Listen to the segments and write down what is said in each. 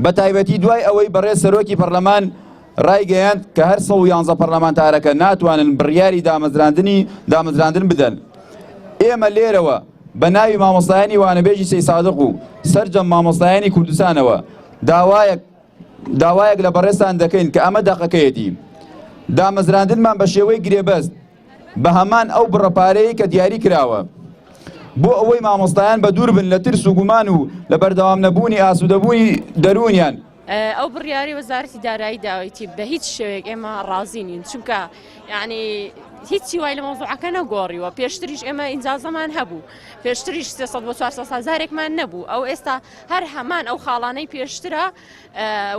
بە تایبەتی دوای ئەوەی بەڕێز سەرۆکی پەرلەمان ڕایگەیاند کە هەر 111 پەرلەمانتارەکە ناتوانن بڕیاری دامەزراندن بدەن. ئێمە لێرەوە بە ناوی مامۆستایانی وانەبێژی سەی سادق و سەرجەم مامۆستایانی کوردستانەوە داوایەک لە بەڕێستان دەکەین کە ئەمە دەقەکەیەتی دامەزراندنمان بە شێوەی گرێبەست بە هەمان ئەو بڕەپارەیە کە دیاری کراوە بۆ ئەوەی مامۆستایان بە دوور بن لە ترس و گومان و لە بەردەوام نەبوونی ئاسوودەبوونی دەرونیان. ئەو بڕیاری وەزارەتی دارایی داوایەتی بە هیچ شێوەیەک ئێمە ڕازی نین، چونکە یعنی هیچی وای لە مۆزوعەکە نەگۆڕیوە. پێشتریش ئێمە ئینجازەمان هەبوو، پێشتریش 300 بۆ 400 هەزارێکمان نەبوو. ئەو ئێستا هەر هەمان ئەو خاڵانەی پێشترە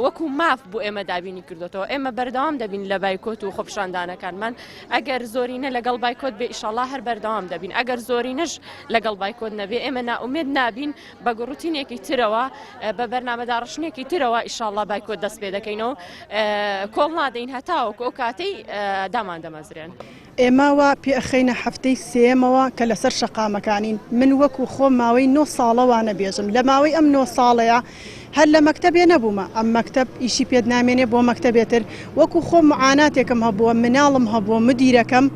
وەکو ماف بوو ئێمە دابینی کردوێتەوە. ئێمە بەردەوام دەبین لە بایکۆت و خۆپیشاندانەکانمان. ئەگەر زۆرینە لەگەڵ بایکۆت بێ ئیشەڵڵا هەر بەردەوام دەبین، ئەگەر زۆرینەش لەگەڵ بایکۆت نەبێ ئێمە نائومێد نابین بە گروتینێکی ترەوە بە بەرنامەداڕشتێکی ترەوە ئیشەڵڵا بایکۆت دەست پێ دەکەینەوە کۆڵ نادەین هەتاوەکو ئەو کاتەی دامان دەمەزرێن. ئێماوە پێخەینە هەفتەی سێمەوە کە لەسەر شەقامەکانین. من وەکو خۆم ماوەی 9 ساڵەوانە بێژم. لە ماوەی ئەم 9 ساڵەیە هەر لە مەکتەبێ نەبوومە، ئەم مەکتەب ئیشی پێت نامێنێ بۆ مەکتەبێتر. وەکو خۆم معاناتێکم هەبووە، مناڵم هەبووە، مدیرەکەم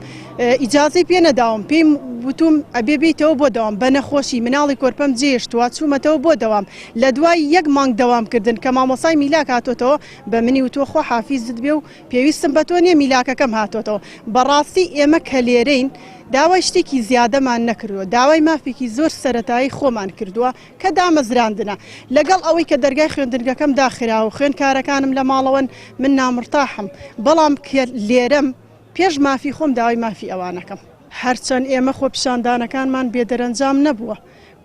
ئیجازەی پێ نەداوم، پێم وتوم ئەبێ بیتەوە بۆ دەوام بە نەخۆشی مناڵی کۆرپەم جێشتووە چوومەتەوە بۆ دەوام. لە دوای 1 مانگ دەوامکردن کە مامۆسای میلاک هاتۆتەوە بە منی وتۆ خۆ حافیزت بێ و پێویستم بە تۆ نییە میلاکەکەم هاتۆتەوە. بەڕاستی ئێمە کە لێرەین داوای شتێکی زیادەمان نەکردووە، داوای مافێکی زۆر سەرەتایی خۆمان کردووە کە دامەزراندنە. لەگەڵ ئەوەی کە دەرگای خوێندنگەکەم داخراوە و خوێندکارەکانم لە ماڵەوەن من نامرتاحم، بەڵام کە لێرەم پێش مافی خۆم داوای مافی ئەوانەکەم. هەرچەند ئێمە خۆپیشاندانەکانمان بێدەرەنجام نەبووە،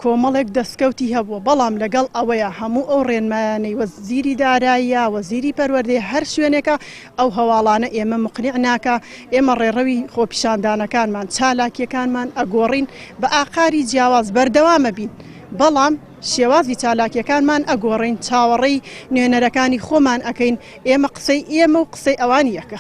کۆمەڵێک دەستکەوتی هەبووە، بەڵام لەگەڵ ئەوەیە هەموو ئەو ڕێنمایانەی وەزیری داراییە، وەزیری پەروەردەی هەر شوێنێکە ئەو هەواڵانە ئێمە مقنیع ناکە. ئێمە ڕێڕەوی خۆپیشاندانەکانمان چالاکیەکانمان ئەگۆڕین بە ئاقاری جیاواز بەردەوامە بین، بەڵام شێوازی چالاکیەکانمان ئەگۆڕین، چاوەڕێی نوێنەرەکانی خۆمان ئەەکەین. ئێمە قسەی ئێمە و قسەی ئەوان یەکە.